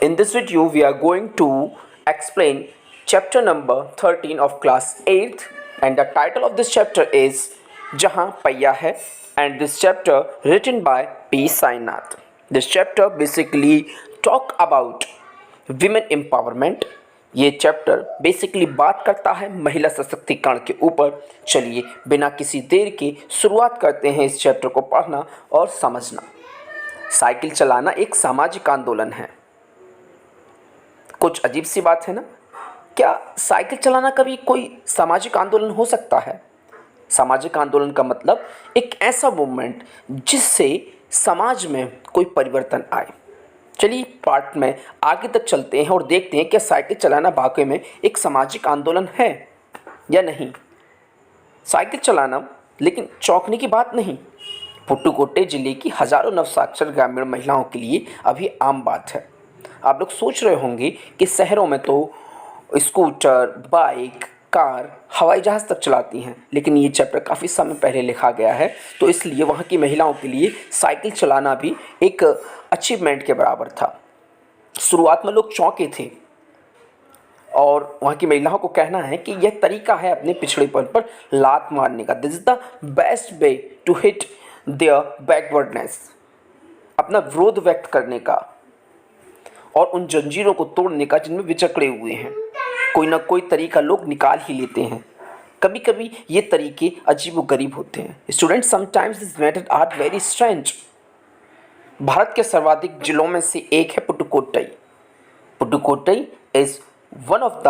In this video, we are going to explain chapter number 13 of class 8th, and the title of this chapter is Jahan Paiya Hai, and this chapter written by P. Sainath. This chapter basically talk about women empowerment. ये chapter basically बात करता है महिला सशक्तिकरण के ऊपर। चलिए बिना किसी देर के शुरुआत करते हैं इस चैप्टर को पढ़ना और समझना। साइकिल चलाना एक सामाजिक आंदोलन है। कुछ अजीब सी बात है ना? क्या साइकिल चलाना कभी कोई सामाजिक आंदोलन हो सकता है? सामाजिक आंदोलन का मतलब एक ऐसा मूवमेंट जिससे समाज में कोई परिवर्तन आए। चलिए पार्ट में आगे तक चलते हैं और देखते हैं कि साइकिल चलाना वाकई में एक सामाजिक आंदोलन है या नहीं। साइकिल चलाना लेकिन चौंकने की बात नहीं। पुडुकोट्टई जिले की हजारों नवसाक्षर ग्रामीण महिलाओं के लिए अभी आम बात है। आप लोग सोच रहे होंगे कि शहरों में तो स्कूटर, बाइक, कार, हवाई जहाज़ तक चलाती हैं, लेकिन ये चैप्टर काफ़ी समय पहले लिखा गया है, तो इसलिए वहाँ की महिलाओं के लिए साइकिल चलाना भी एक अचीवमेंट के बराबर था। शुरुआत में लोग चौंके थे और वहाँ की महिलाओं को कहना है कि यह तरीका है अपने पिछड़ेपन पर लात मारने का। This is the best way to hit their backwardness, अपना विरोध व्यक्त करने का और उन जंजीरों को तोड़ने का जिनमें विचकड़े हुए हैं। कोई ना कोई तरीका लोग निकाल ही लेते हैं। कभी कभी ये तरीके अजीबोगरीब होते हैं। Students, sometimes this method are very strange. Bharat के सर्वाधिक जिलों में से एक है Pudukkottai. Pudukkottai is one of the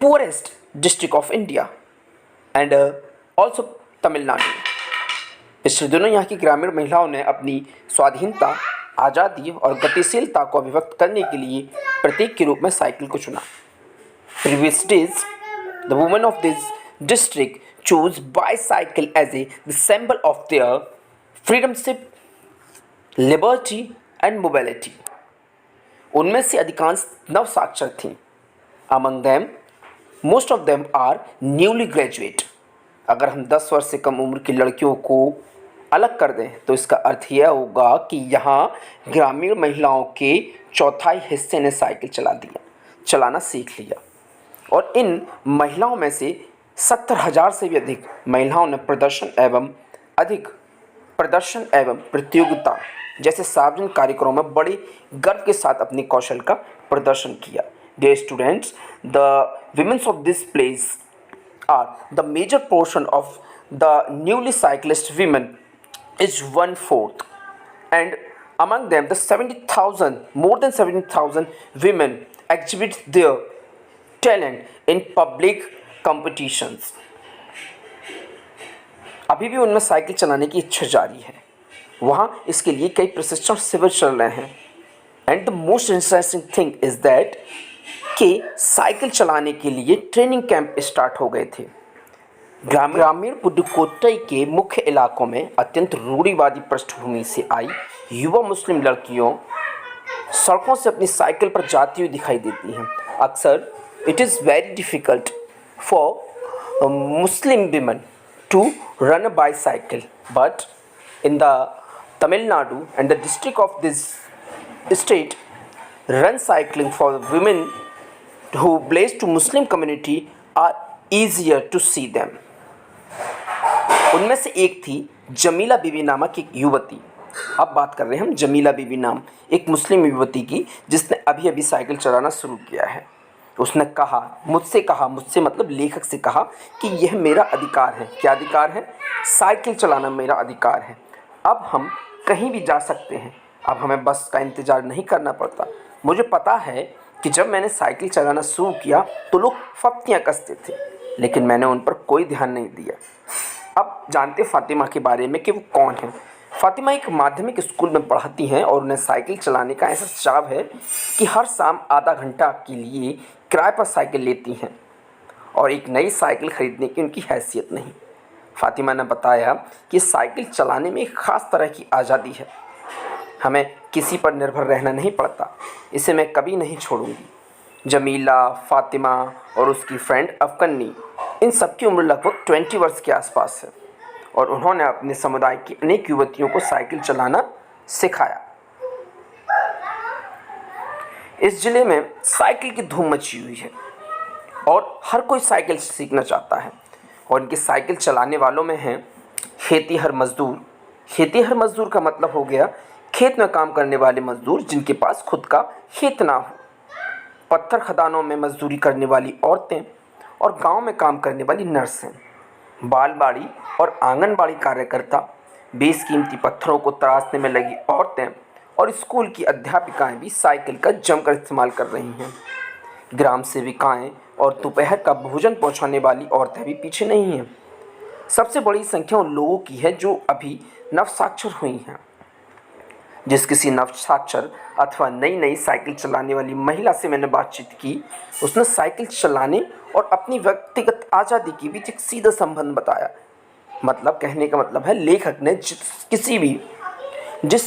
poorest district of India and also Tamil Nadu. पिछले दिनों यहाँ की ग्रामीण महिलाओं ने अपनी स्वाधीनता, आज़ादी और गतिशीलता को अभिव्यक्त करने के लिए प्रतीक के रूप में साइकिल को चुना। Previous days, the women of this district chose bicycle as the symbol of their freedomship, liberty and mobility. उनमें से अधिकांश नवसाक्षर थीं। Among them, most of them are newly graduate. अगर हम 10 वर्ष से कम उम्र की लड़कियों को अलग कर दें तो इसका अर्थ यह होगा कि यहाँ ग्रामीण महिलाओं के चौथाई हिस्से ने साइकिल चलाना सीख लिया। और इन महिलाओं में से 70,000 से भी अधिक महिलाओं ने प्रदर्शन एवं प्रतियोगिता जैसे सार्वजनिक कार्यक्रमों में बड़े गर्व के साथ अपने कौशल का प्रदर्शन किया। Dear students, the women's of this place are the major portion of the newly cyclist women is 1/4, and among them more than 70,000 women exhibit their talent in public competitions. अभी भी उनमें साइकिल चलाने की इच्छा जारी है। वहाँ इसके लिए कई प्रशिक्षण शिविर चल रहे हैं। And the most interesting thing is that कि साइकिल चलाने के लिए ट्रेनिंग कैंप स्टार्ट हो गए थे। ग्रामीण पुडुकोट्टई के मुख्य इलाकों में अत्यंत रूढ़िवादी पृष्ठभूमि से आई युवा मुस्लिम लड़कियों सड़कों से अपनी साइकिल पर जाती हुई दिखाई देती हैं। अक्सर it is very difficult for Muslim women to run a bicycle, but in the Tamil Nadu and the district of this state, run cycling for women who belong to Muslim community are easier to see them. उनमें से एक थी जमीला बीबी नामक एक युवती। अब बात कर रहे हैं हम जमीला बीबी नाम एक मुस्लिम युवती की, जिसने अभी अभी साइकिल चलाना शुरू किया है। उसने मुझसे मतलब लेखक से कहा कि यह मेरा अधिकार है। क्या अधिकार है? साइकिल चलाना मेरा अधिकार है। अब हम कहीं भी जा सकते हैं। अब हमें बस का इंतज़ार नहीं करना पड़ता। मुझे पता है कि जब मैंने साइकिल चलाना शुरू किया तो लोग फप्तियाँ कसते थे, लेकिन मैंने उन पर कोई ध्यान नहीं दिया। अब जानते फ़ातिमा के बारे में कि वो कौन है। फ़ातिमा एक माध्यमिक स्कूल में पढ़ती हैं और उन्हें साइकिल चलाने का ऐसा चाव है कि हर शाम आधा घंटा के लिए किराए पर साइकिल लेती हैं और एक नई साइकिल ख़रीदने की उनकी हैसियत नहीं। फ़ातिमा ने बताया कि साइकिल चलाने में एक ख़ास तरह की आज़ादी है। हमें किसी पर निर्भर रहना नहीं पड़ता। इसे मैं कभी नहीं छोड़ूंगी। जमीला, फ़ातिमा और उसकी फ्रेंड अफकन्नी, इन सब की उम्र लगभग 20 वर्ष के आसपास है और उन्होंने अपने समुदाय की अनेक युवतियों को साइकिल चलाना सिखाया। इस ज़िले में साइकिल की धूम मची हुई है और हर कोई साइकिल सीखना चाहता है। और इनके साइकिल चलाने वालों में हैं खेतीहर मजदूर। खेतीहर मजदूर का मतलब हो गया खेत में काम करने वाले मजदूर जिनके पास खुद का खेत ना हो। पत्थर खदानों में मजदूरी करने वाली औरतें और गांव में काम करने वाली नर्सें, बालबाड़ी और आंगनबाड़ी कार्यकर्ता, बेशकीमती पत्थरों को तराशने में लगी औरतें और स्कूल की अध्यापिकाएं भी साइकिल का जमकर इस्तेमाल कर रही हैं। ग्राम सेविकाएं और दोपहर का भोजन पहुंचाने वाली औरतें भी पीछे नहीं हैं। सबसे बड़ी संख्या उन लोगों की है जो अभी नवसाक्षर हुई हैं। जिस किसी नवसाक्षर अथवा नई नई साइकिल चलाने वाली महिला से मैंने बातचीत की, उसने साइकिल चलाने और अपनी व्यक्तिगत आज़ादी के बीच एक सीधा संबंध बताया। मतलब कहने का मतलब है, लेखक ने जिस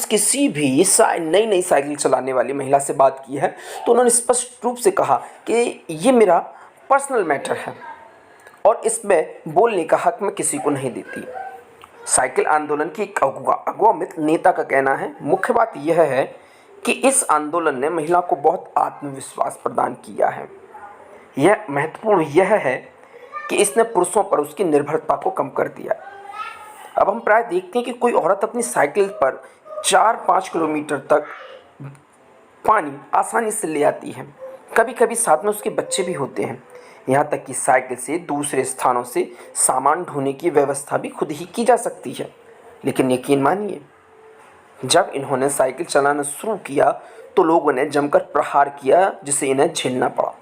किसी भी नई नई साइकिल चलाने वाली महिला से बात की है तो उन्होंने स्पष्ट रूप से कहा कि ये मेरा पर्सनल मैटर है और इसमें बोलने का हक मैं किसी को नहीं देती। साइकिल आंदोलन की एक अगुआ मित्र नेता का कहना है, मुख्य बात यह है कि इस आंदोलन ने महिला को बहुत आत्मविश्वास प्रदान किया है। यह महत्वपूर्ण यह है कि इसने पुरुषों पर उसकी निर्भरता को कम कर दिया। अब हम प्राय देखते हैं कि कोई औरत अपनी साइकिल पर 4-5 किलोमीटर तक पानी आसानी से ले आती है। कभी कभी साथ में उसके बच्चे भी होते हैं। यहाँ तक कि साइकिल से दूसरे स्थानों से सामान ढोने की व्यवस्था भी खुद ही की जा सकती है। लेकिन यकीन मानिए, जब इन्होंने साइकिल चलाना शुरू किया तो लोगों ने जमकर प्रहार किया जिसे इन्हें झेलना पड़ा।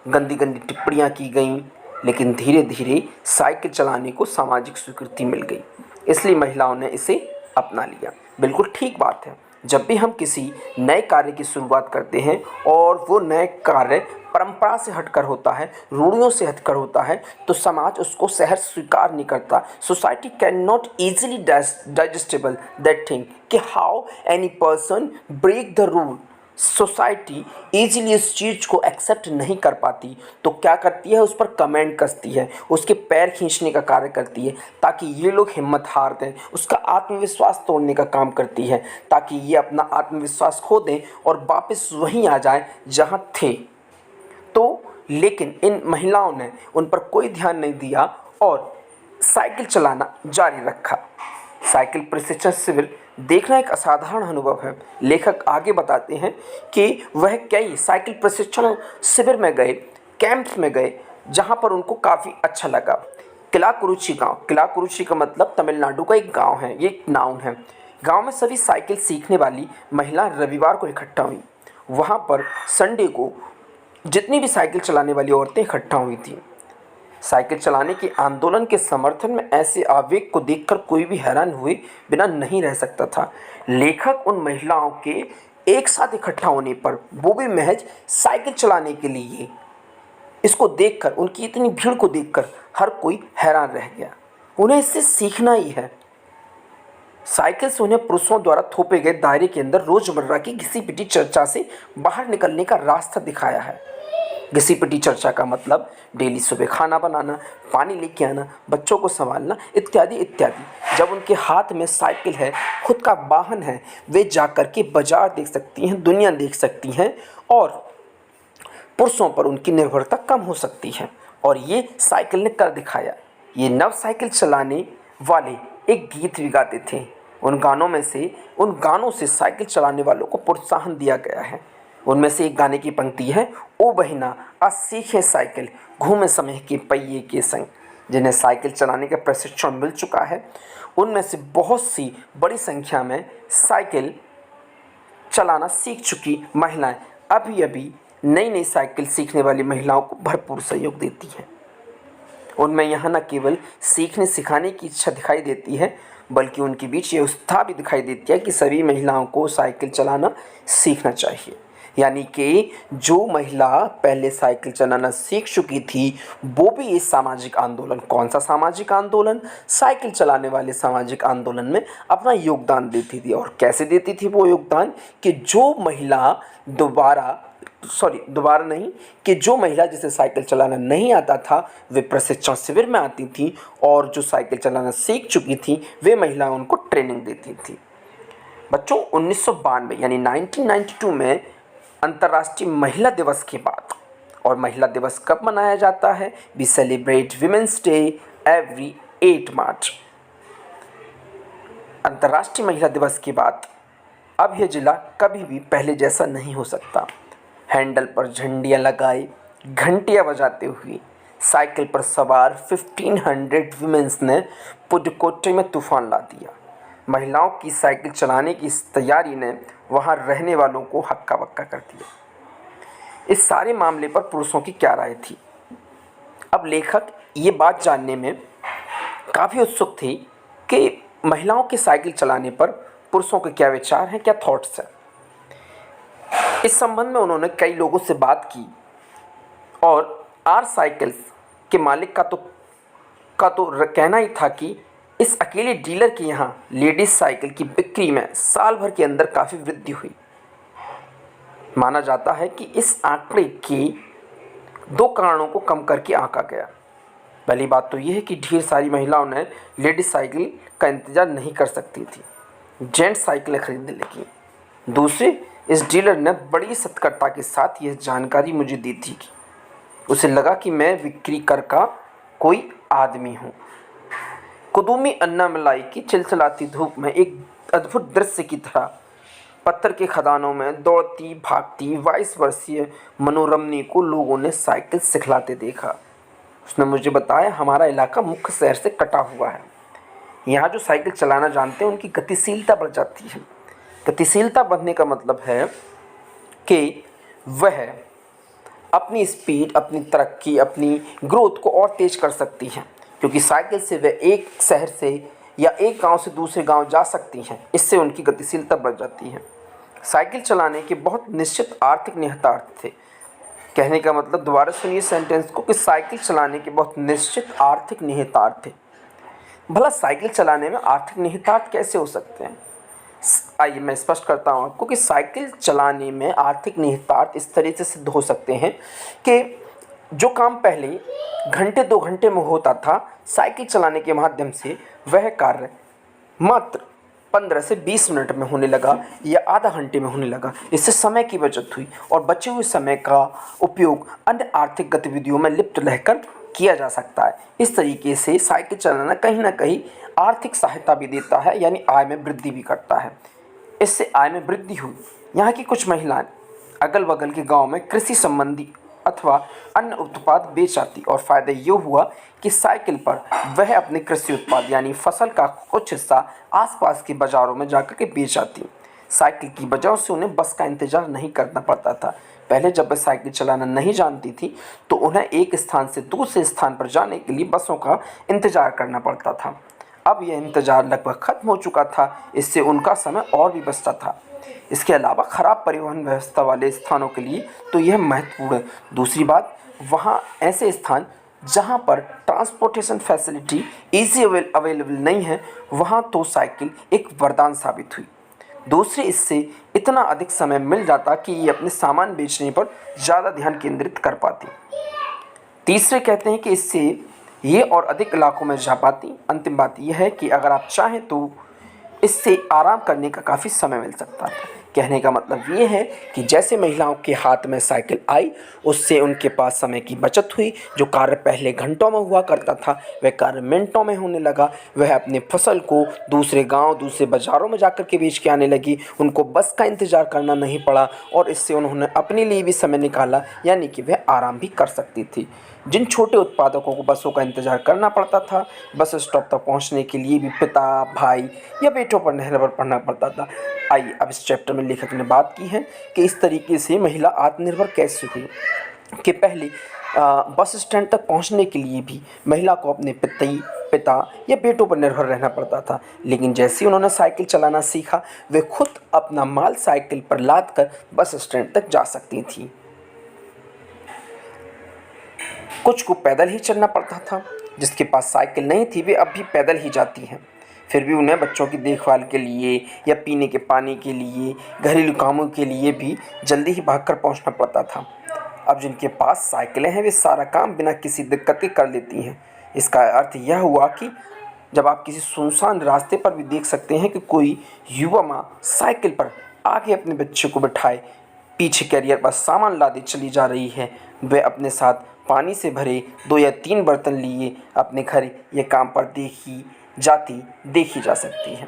गंदी गंदी टिप्पणियाँ की गईं, लेकिन धीरे धीरे साइकिल चलाने को सामाजिक स्वीकृति मिल गई, इसलिए महिलाओं ने इसे अपना लिया। बिल्कुल ठीक बात है। जब भी हम किसी नए कार्य की शुरुआत करते हैं और वो नए कार्य परंपरा से हटकर होता है, रूढ़ियों से हटकर होता है, तो समाज उसको सहज स्वीकार नहीं करता। Society can not easily digestible that thing कि how any person break the rule. Society easily इस चीज़ को एक्सेप्ट नहीं कर पाती, तो क्या करती है, उस पर कमेंट कसती है, उसके पैर खींचने का कार्य करती है ताकि ये लोग हिम्मत हार दें, उसका आत्मविश्वास तोड़ने का काम करती है ताकि ये अपना आत्मविश्वास खो दें और वापस वहीं आ जाएं जहां थे। तो लेकिन इन महिलाओं ने उन पर कोई ध्यान नहीं दिया और साइकिल चलाना जारी रखा। साइकिल प्रशिक्षण शिविर देखना एक असाधारण अनुभव है। लेखक आगे बताते हैं कि वह कई साइकिल प्रशिक्षण शिविर में गए, कैंप्स में गए, जहां पर उनको काफ़ी अच्छा लगा। किलाकुरुची गांव, किलाकुरुची का मतलब तमिलनाडु का एक गांव है, ये एक नाउन है। गांव में सभी साइकिल सीखने वाली महिला रविवार को इकट्ठा हुई। वहां पर संडे को जितनी भी साइकिल चलाने वाली औरतें इकट्ठा हुई थी। साइकिल चलाने के आंदोलन के समर्थन में ऐसे आवेग को देखकर कोई भी हैरान हुए बिना नहीं रह सकता था। लेखक उन महिलाओं के एक साथ इकट्ठा होने पर, वो भी महज साइकिल चलाने के लिए, इसको देखकर, उनकी इतनी भीड़ को देखकर हर कोई हैरान रह गया। उन्हें इससे सीखना ही है। साइकिल से उन्हें पुरुषों द्वारा थोपे गए दायरे के अंदर रोजमर्रा की घिसी पिटी चर्चा से बाहर निकलने का रास्ता दिखाया है। घिसी पिटी चर्चा का मतलब डेली सुबह खाना बनाना, पानी लेके आना, बच्चों को संभालना, इत्यादि इत्यादि। जब उनके हाथ में साइकिल है, खुद का वाहन है, वे जाकर के बाजार देख सकती हैं, दुनिया देख सकती हैं और पुरुषों पर उनकी निर्भरता कम हो सकती है। और ये साइकिल ने कर दिखाया। ये नव साइकिल चलाने वाले एक गीत भी गाते थे। उन गानों से साइकिल चलाने वालों को प्रोत्साहन दिया गया है। उनमें से एक गाने की पंक्ति है, ओ बहिना आज सीखे साइकिल, घूमे समय के पहिए के संग। जिन्हें साइकिल चलाने का प्रशिक्षण मिल चुका है, उनमें से बहुत सी बड़ी संख्या में साइकिल चलाना सीख चुकी महिलाएं अभी अभी नई नई साइकिल सीखने वाली महिलाओं को भरपूर सहयोग देती हैं। उनमें यहाँ न केवल सीखने सिखाने की इच्छा दिखाई देती है, बल्कि उनके बीच ये उत्साह भी दिखाई देती है कि सभी महिलाओं को साइकिल चलाना सीखना चाहिए। यानी कि जो महिला पहले साइकिल चलाना सीख चुकी थी, वो भी इस सामाजिक आंदोलन, कौन सा सामाजिक आंदोलन, साइकिल चलाने वाले सामाजिक आंदोलन में अपना योगदान देती थी। और कैसे देती थी वो योगदान, कि जो महिला जिसे साइकिल चलाना नहीं आता था, वे प्रशिक्षण शिविर में आती थी और जो साइकिल चलाना सीख चुकी थी, वे महिलाएं उनको ट्रेनिंग देती थी। बच्चों, 1992 यानी 1992 में अंतर्राष्ट्रीय महिला दिवस के बाद। और महिला दिवस कब मनाया जाता है? We celebrate women's day every 8 March. अंतर्राष्ट्रीय महिला दिवस के बाद अब यह जिला कभी भी पहले जैसा नहीं हो सकता। हैंडल पर झंडियाँ लगाए, घंटियाँ बजाते हुए साइकिल पर सवार 1500 वुमेन्स ने पुडुकोट्टई में तूफान ला दिया। महिलाओं की साइकिल चलाने की इस तैयारी ने वहां रहने वालों को हक्का बक्का कर दिया। इस सारे मामले पर पुरुषों की क्या राय थी? अब लेखक ये बात जानने में काफ़ी उत्सुक थी कि महिलाओं की साइकिल चलाने पर पुरुषों के क्या विचार हैं, क्या थॉट्स हैं। इस संबंध में उन्होंने कई लोगों से बात की और आर साइकिल्स के मालिक का तो कहना ही था कि इस अकेले डीलर के यहाँ लेडीज साइकिल की बिक्री में साल भर के अंदर काफ़ी वृद्धि हुई। माना जाता है कि इस आंकड़े के 2 कारणों को कम करके आंका गया। पहली बात तो यह है कि ढेर सारी महिलाओं ने लेडीज साइकिल का इंतज़ार नहीं कर सकती थी, जेंट्स साइकिलें खरीदने लगी। दूसरे, इस डीलर ने बड़ी सतर्कता के साथ यह जानकारी मुझे दी थी कि उसे लगा कि मैं विक्री कर का कोई आदमी हूँ। कुदुमी अन्नामलाई की चिलचिलाती धूप में एक अद्भुत दृश्य की तरह पत्थर के खदानों में दौड़ती भागती 22 वर्षीय मनोरमनी को लोगों ने साइकिल सिखलाते देखा। उसने मुझे बताया, हमारा इलाका मुख्य शहर से कटा हुआ है। यहाँ जो साइकिल चलाना जानते हैं उनकी गतिशीलता बढ़ जाती है। गतिशीलता बढ़ने का मतलब है कि वह अपनी स्पीड, अपनी तरक्की, अपनी ग्रोथ को और तेज कर सकती हैं, क्योंकि साइकिल से वे एक शहर से या एक गांव से दूसरे गांव जा सकती हैं। इससे उनकी गतिशीलता बढ़ जाती है। साइकिल चलाने के बहुत निश्चित आर्थिक निहितार्थ थे। कहने का मतलब, दोबारा सुनिए सेंटेंस को, कि साइकिल चलाने के बहुत निश्चित आर्थिक निहितार्थ थे। भला साइकिल चलाने में आर्थिक निहितार्थ कैसे हो सकते हैं? आइए मैं स्पष्ट करता हूँ आपको कि साइकिल चलाने में आर्थिक निहितार्थ इस तरह से सिद्ध हो सकते हैं कि जो काम पहले घंटे 2 घंटे में होता था, साइकिल चलाने के माध्यम से वह कार्य मात्र 15 से 20 मिनट में होने लगा या आधा घंटे में होने लगा। इससे समय की बचत हुई और बचे हुए समय का उपयोग अन्य आर्थिक गतिविधियों में लिप्त रहकर किया जा सकता है। इस तरीके से साइकिल चलाना कहीं ना कहीं आर्थिक सहायता भी देता है, यानी आय में वृद्धि भी करता है। इससे आय में वृद्धि हुई। यहाँ की कुछ महिलाएं अगल बगल के गांव में कृषि संबंधी अथवा अन्य उत्पाद बेच आती और फ़ायदा ये हुआ कि साइकिल पर वह अपने कृषि उत्पाद यानी फसल का कुछ हिस्सा आसपास के बाज़ारों में जाकर के बेच आती। साइकिल की वजह से उन्हें बस का इंतज़ार नहीं करना पड़ता था। पहले जब वह साइकिल चलाना नहीं जानती थी तो उन्हें एक स्थान से दूसरे स्थान पर जाने के लिए बसों का इंतज़ार करना पड़ता था। अब यह इंतज़ार लगभग ख़त्म हो चुका था। इससे उनका समय और भी बचता था। इसके अलावा ख़राब परिवहन व्यवस्था वाले स्थानों के लिए तो यह महत्वपूर्ण है। दूसरी बात, वहाँ ऐसे स्थान जहाँ पर ट्रांसपोर्टेशन फैसिलिटी ईजी अवेलेबल नहीं है, वहाँ तो साइकिल एक वरदान साबित हुई। दूसरी, इससे इतना अधिक समय मिल जाता कि ये अपने सामान बेचने पर ज़्यादा ध्यान केंद्रित कर पाती। तीसरे, कहते हैं कि इससे ये और अधिक इलाकों में जा पाती। अंतिम बात यह है कि अगर आप चाहें तो इससे आराम करने का काफ़ी समय मिल सकता है। कहने का मतलब ये है कि जैसे महिलाओं के हाथ में साइकिल आई, उससे उनके पास समय की बचत हुई। जो कार्य पहले घंटों में हुआ करता था वह कार्य मिनटों में होने लगा। वह अपने फसल को दूसरे गांव, दूसरे बाज़ारों में जाकर के बेच के आने लगी। उनको बस का इंतज़ार करना नहीं पड़ा और इससे उन्होंने अपने लिए भी समय निकाला, यानी कि वह आराम भी कर सकती थी। जिन छोटे उत्पादकों को बसों का इंतज़ार करना पड़ता था, बस स्टॉप तक पहुंचने के लिए भी पिता, भाई या बेटों पर निर्भर पड़ना पड़ता था। आइए अब इस चैप्टर में लेखक ने बात की है कि इस तरीके से महिला आत्मनिर्भर कैसे हुई। कि पहले बस स्टैंड तक पहुंचने के लिए भी महिला को अपने पिता या बेटों पर निर्भर रहना पड़ता था, लेकिन जैसे उन्होंने साइकिल चलाना सीखा, वे खुद अपना माल साइकिल पर लाद कर बस स्टैंड तक जा सकती थी। कुछ को पैदल ही चलना पड़ता था। जिसके पास साइकिल नहीं थी वे अब भी पैदल ही जाती हैं। फिर भी उन्हें बच्चों की देखभाल के लिए या पीने के पानी के लिए, घरेलू कामों के लिए भी जल्दी ही भागकर पहुंचना पड़ता था। अब जिनके पास साइकिलें हैं वे सारा काम बिना किसी दिक्कत के कर लेती हैं। इसका अर्थ यह हुआ कि जब आप किसी सुनसान रास्ते पर भी देख सकते हैं कि कोई युवा माँ साइकिल पर आगे अपने बच्चे को बिठाए पीछे कैरियर पर सामान लादे चली जा रही है, वह अपने साथ पानी से भरे 2 या 3 बर्तन लिए अपने घर ये काम पर देखी जा सकती है।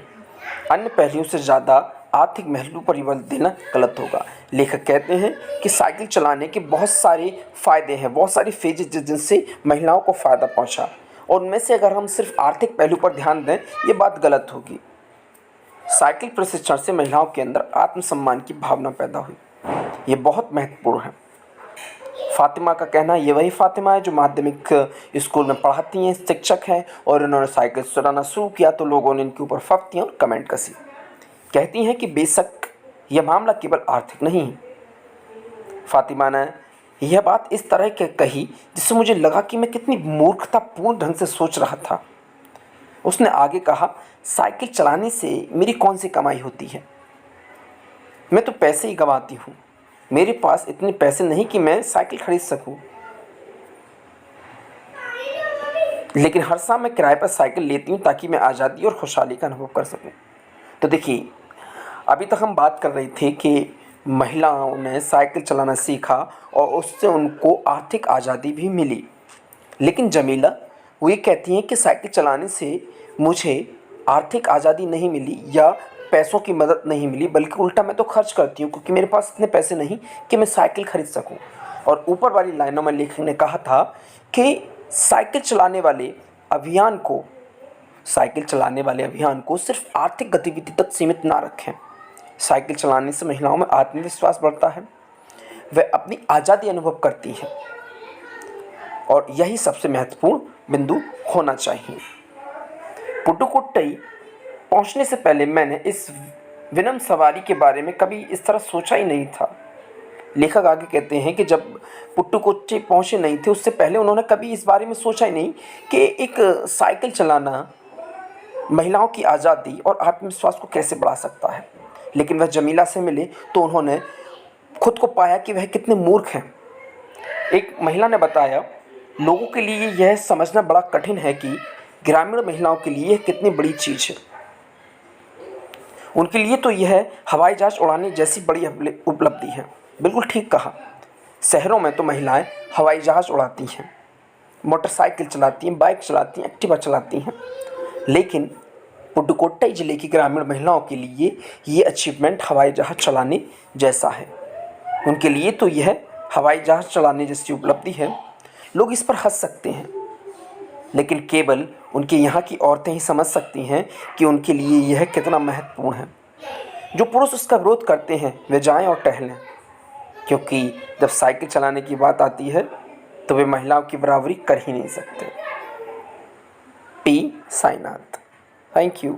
अन्य पहलुओं से ज़्यादा आर्थिक पहलू पर बल देना गलत होगा। लेखक कहते हैं कि साइकिल चलाने के बहुत सारे फ़ायदे हैं, बहुत सारी फेजेज जिनसे महिलाओं को फ़ायदा पहुंचा, और उनमें से अगर हम सिर्फ आर्थिक पहलू पर ध्यान दें, ये बात गलत होगी। साइकिल प्रशिक्षण से महिलाओं के अंदर आत्मसम्मान की भावना पैदा हुई, ये बहुत महत्वपूर्ण है। फातिमा का कहना, ये वही फातिमा है जो माध्यमिक स्कूल में पढ़ाती हैं, शिक्षक हैं, और उन्होंने साइकिल चलाना शुरू किया तो लोगों ने इनके ऊपर फफ्तियाँ और कमेंट कसी। कहती हैं कि बेशक यह मामला केवल आर्थिक नहीं है। फातिमा ने यह बात इस तरह के कही जिससे मुझे लगा कि मैं कितनी मूर्खतापूर्ण ढंग से सोच रहा था। उसने आगे कहा, साइकिल चलाने से मेरी कौन सी कमाई होती है? मैं तो पैसे ही गंवाती हूँ। मेरे पास इतने पैसे नहीं कि मैं साइकिल खरीद सकूं, लेकिन हर शाम मैं किराए पर साइकिल लेती हूँ ताकि मैं आज़ादी और खुशहाली का अनुभव कर सकूं। तो देखिए, अभी तक हम बात कर रहे थे कि महिलाओं ने साइकिल चलाना सीखा और उससे उनको आर्थिक आज़ादी भी मिली। लेकिन जमीला वो ये कहती हैं कि साइकिल चलाने से मुझे आर्थिक आज़ादी नहीं मिली या पैसों की मदद नहीं मिली, बल्कि उल्टा मैं तो खर्च करती हूँ क्योंकि मेरे पास इतने पैसे नहीं कि मैं साइकिल खरीद सकूँ। और ऊपर वाली लाइनों में लेखक ने कहा था कि साइकिल चलाने वाले अभियान को सिर्फ आर्थिक गतिविधि तक सीमित ना रखें। साइकिल चलाने से महिलाओं में आत्मविश्वास बढ़ता है, वह अपनी आज़ादी अनुभव करती हैं, और यही सबसे महत्वपूर्ण बिंदु होना चाहिए। पुडुकोट्टई पहुंचने से पहले मैंने इस विनम्र सवारी के बारे में कभी इस तरह सोचा ही नहीं था। लेखक आगे कहते हैं कि जब पुडुकोट्टई पहुंचे नहीं थे, उससे पहले उन्होंने कभी इस बारे में सोचा ही नहीं कि एक साइकिल चलाना महिलाओं की आज़ादी और आत्मविश्वास को कैसे बढ़ा सकता है। लेकिन वह जमीला से मिले तो उन्होंने खुद को पाया कि वह कितने मूर्ख हैं। एक महिला ने बताया, लोगों के लिए यह समझना बड़ा कठिन है कि ग्रामीण महिलाओं के लिए यह कितनी बड़ी चीज़ है। उनके लिए तो यह हवाई जहाज़ उड़ाने जैसी बड़ी उपलब्धि है। बिल्कुल ठीक कहा। शहरों में तो महिलाएं हवाई जहाज़ उड़ाती हैं, मोटरसाइकिल चलाती हैं, बाइक चलाती हैं, एक्टिवा चलाती हैं, लेकिन पुडुकोट्टई ज़िले की ग्रामीण महिलाओं के लिए ये अचीवमेंट हवाई जहाज़ चलाने जैसा है। उनके लिए तो यह हवाई जहाज़ चलाने जैसी उपलब्धि है। लोग इस पर हंस सकते हैं, लेकिन केवल उनके यहाँ की औरतें ही समझ सकती हैं कि उनके लिए यह कितना महत्वपूर्ण है। जो पुरुष उसका विरोध करते हैं वे जाएं और टहलें, क्योंकि जब साइकिल चलाने की बात आती है तो वे महिलाओं की बराबरी कर ही नहीं सकते। पी साईनाथ। Thank you.